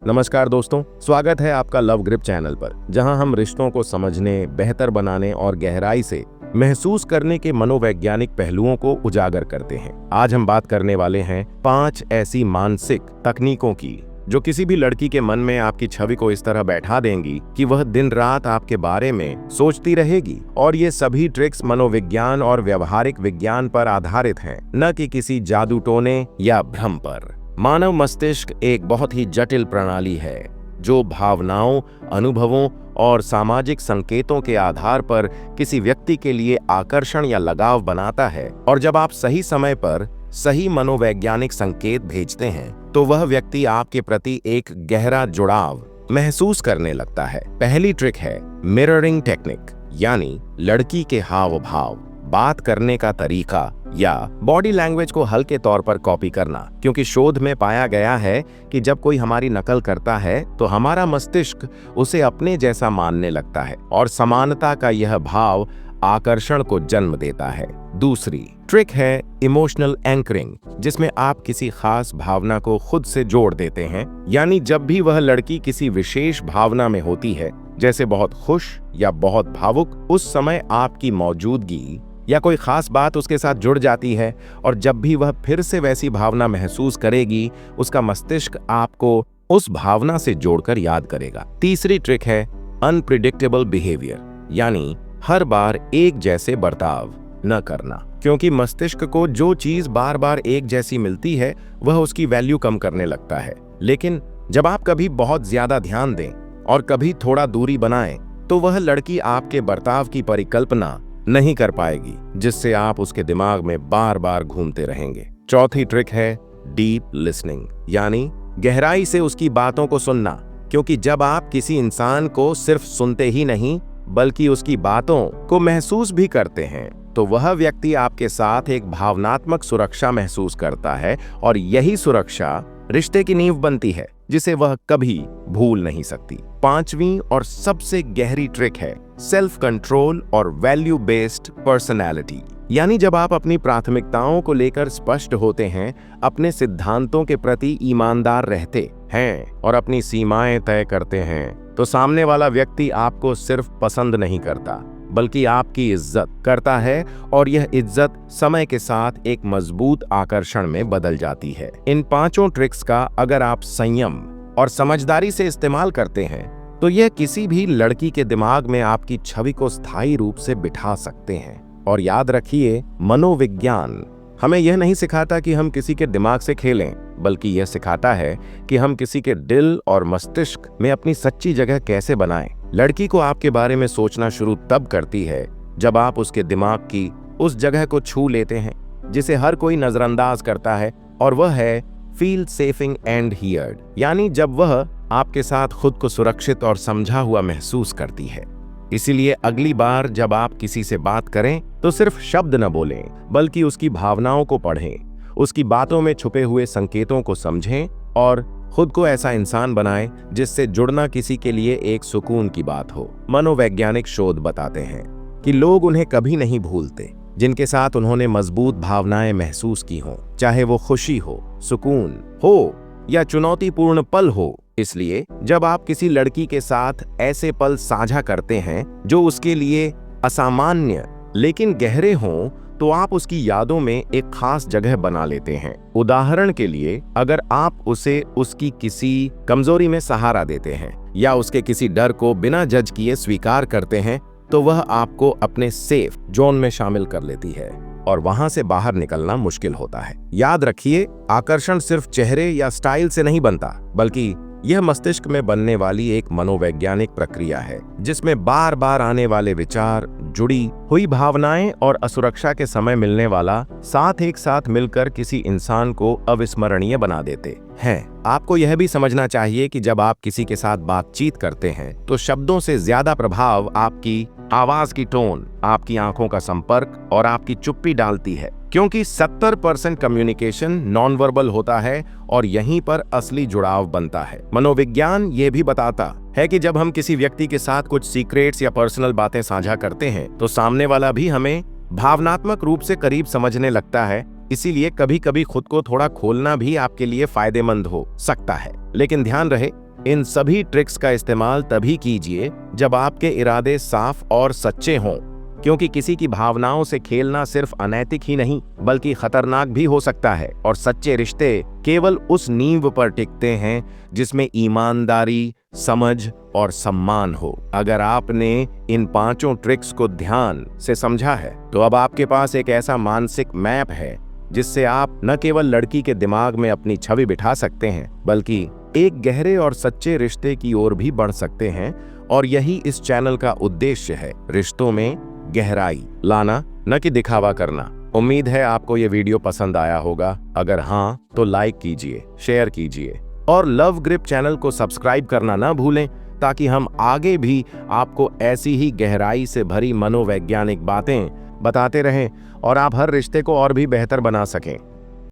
नमस्कार दोस्तों, स्वागत है आपका लव ग्रिप चैनल पर, जहां हम रिश्तों को समझने, बेहतर बनाने और गहराई से महसूस करने के मनोवैज्ञानिक पहलुओं को उजागर करते हैं। आज हम बात करने वाले हैं 5 ऐसी मानसिक तकनीकों की जो किसी भी लड़की के मन में आपकी छवि को इस तरह बैठा देंगी कि वह दिन रात आपके बारे में सोचती रहेगी। और ये सभी ट्रिक्स मनोविज्ञान और व्यवहारिक विज्ञान पर आधारित हैं, न कि किसी जादू टोने या भ्रम पर। मानव मस्तिष्क एक बहुत ही जटिल प्रणाली है जो भावनाओं, अनुभवों और सामाजिक संकेतों के आधार पर किसी व्यक्ति के लिए आकर्षण या लगाव बनाता है। और जब आप सही समय पर सही मनोवैज्ञानिक संकेत भेजते हैं तो वह व्यक्ति आपके प्रति एक गहरा जुड़ाव महसूस करने लगता है। पहली ट्रिक है मिररिंग टेक्निक, यानी लड़की के हाव भाव, बात करने का तरीका या बॉडी लैंग्वेज को हल्के तौर पर कॉपी करना। क्योंकि शोध में पाया गया है कि जब कोई हमारी नकल करता है तो हमारा मस्तिष्क उसे अपने जैसा मानने लगता है और समानता का यह भाव आकर्षण को जन्म देता है। दूसरी ट्रिक है इमोशनल एंकरिंग, जिसमें आप किसी खास भावना को खुद से जोड़ देते हैं। यानी जब भी वह लड़की किसी विशेष भावना में होती है, जैसे बहुत खुश या बहुत भावुक, उस समय आपकी मौजूदगी या कोई खास बात उसके साथ जुड़ जाती है। और जब भी वह फिर से वैसी भावना महसूस करेगी, उसका मस्तिष्क आपको उस भावना से जोड़कर याद करेगा। तीसरी ट्रिक है अनप्रिडिक्टेबल बिहेवियर, यानी हर बार एक जैसे बर्ताव न करना। क्योंकि मस्तिष्क को जो चीज बार बार एक जैसी मिलती है वह उसकी वैल्यू कम करने लगता है। लेकिन जब आप कभी बहुत ज्यादा ध्यान दें और कभी थोड़ा दूरी बनाएं, तो वह लड़की आपके बर्ताव की परिकल्पना नहीं कर पाएगी, जिससे आप उसके दिमाग में बार बार घूमते रहेंगे। चौथी ट्रिक है डीप लिसनिंग, यानी गहराई से उसकी बातों को सुनना। क्योंकि जब आप किसी इंसान को सिर्फ सुनते ही नहीं बल्कि उसकी बातों को महसूस भी करते हैं, तो वह व्यक्ति आपके साथ एक भावनात्मक सुरक्षा महसूस करता है। और यही सुरक्षा रिश्ते की नींव बनती है, जिसे वह कभी भूल नहीं सकती। पांचवी और सबसे गहरी ट्रिक है सेल्फ कंट्रोल और वैल्यू बेस्ड पर्सनैलिटी, यानी जब आप अपनी प्राथमिकताओं को लेकर स्पष्ट होते हैं, अपने सिद्धांतों के प्रति ईमानदार रहते हैं और अपनी सीमाएं तय करते हैं, तो सामने वाला व्यक्ति आपको सिर्फ पसंद नहीं करता बल्कि आपकी इज्जत करता है। और यह इज्जत समय के साथ एक मजबूत आकर्षण में बदल जाती है। इन पांचों ट्रिक्स का अगर आप संयम और समझदारी से इस्तेमाल करते हैं तो यह किसी भी लड़की के दिमाग में आपकी छवि को स्थायी रूप से बिठा सकते हैं। और याद रखिए, मनोविज्ञान हमें यह नहीं सिखाता कि हम किसी के दिमाग से खेलें, बल्कि यह सिखाता है कि हम किसी के दिल और मस्तिष्क में अपनी सच्ची जगह कैसे बनाएं। लड़की को आपके बारे में सोचना शुरू तब करती है जब आप उसके दिमाग की उस जगह को छू लेते हैं जिसे हर कोई नजरअंदाज करता है, और वह है फील सेफिंग एंड हियर्ड, यानी जब वह आपके साथ खुद को सुरक्षित और समझा हुआ महसूस करती है। इसीलिए अगली बार जब आप किसी से बात करें तो सिर्फ शब्द न बोलें, बल्कि उसकी भावनाओं को पढ़ें, उसकी बातों में छुपे हुए संकेतों को समझें और खुद को ऐसा इंसान बनाएं जिससे जुड़ना किसी के लिए एक सुकून की बात हो। मनोवैज्ञानिक शोध बताते हैं कि लोग उन्हें कभी नहीं भूलते जिनके साथ उन्होंने मजबूत भावनाएं महसूस की हों, चाहे वो खुशी हो, सुकून हो या चुनौतीपूर्ण पल हो। इसलिए जब आप किसी लड़की के साथ ऐसे पल साझा करते हैं जो उसके लिए असामान्य लेकिन गहरे हों, तो आप उसकी यादों में एक खास जगह बना लेते हैं। उदाहरण के लिए, अगर आप उसे उसकी किसी कमजोरी में सहारा देते हैं या उसके किसी डर को बिना जज किए स्वीकार करते हैं, तो वह आपको अपने सेफ जोन में शामिल कर लेती है और वहां से बाहर निकलना मुश्किल होता है। याद रखिए, आकर्षण सिर्फ चेहरे या स्टाइल से नहीं बनता, बल्कि यह मस्तिष्क में बनने वाली एक मनोवैज्ञानिक प्रक्रिया है जिसमें बार बार आने वाले विचार, जुड़ी हुई भावनाएं और असुरक्षा के समय मिलने वाला साथ एक साथ मिलकर किसी इंसान को अविस्मरणीय बना देते हैं। आपको यह भी समझना चाहिए कि जब आप किसी के साथ बातचीत करते हैं तो शब्दों से ज्यादा प्रभाव आपकी आवाज की टोन, आपकी आंखों का संपर्क और आपकी चुप्पी डालती है। क्योंकि 70% कम्युनिकेशन नॉन वर्बल होता है और यहीं पर असली जुड़ाव बनता है। मनोविज्ञान ये भी बताता है कि जब हम किसी व्यक्ति के साथ कुछ सीक्रेट्स या पर्सनल बातें साझा करते हैं तो सामने वाला भी हमें भावनात्मक रूप से करीब समझने लगता है। इसीलिए कभी कभी खुद को थोड़ा खोलना भी आपके लिए फायदेमंद हो सकता है। लेकिन ध्यान रहे, इन सभी ट्रिक्स का इस्तेमाल तभी कीजिए जब आपके इरादे साफ और सच्चे हों, क्योंकि किसी की भावनाओं से खेलना सिर्फ अनैतिक ही नहीं बल्कि खतरनाक भी हो सकता है। और सच्चे रिश्ते केवल उस नींव पर टिकते हैं जिसमें ईमानदारी, समझ और सम्मान हो। अगर आपने इन 5 ट्रिक्स को ध्यान से समझा है तो अब आपके पास एक ऐसा मानसिक मैप है जिससे आप न केवल लड़की के दिमाग में अपनी छवि बिठा सकते हैं बल्कि एक गहरे और सच्चे रिश्ते की ओर भी बढ़ सकते हैं। और यही इस चैनल का उद्देश्य है, रिश्तों में गहराई लाना, न कि दिखावा करना। उम्मीद है आपको ये वीडियो पसंद आया होगा। अगर हाँ तो लाइक कीजिए, शेयर कीजिए और लव ग्रिप चैनल को सब्सक्राइब करना ना भूलें, ताकि हम आगे भी आपको ऐसी ही गहराई से भरी मनोवैज्ञानिक बातें बताते रहें और आप हर रिश्ते को और भी बेहतर बना सकें।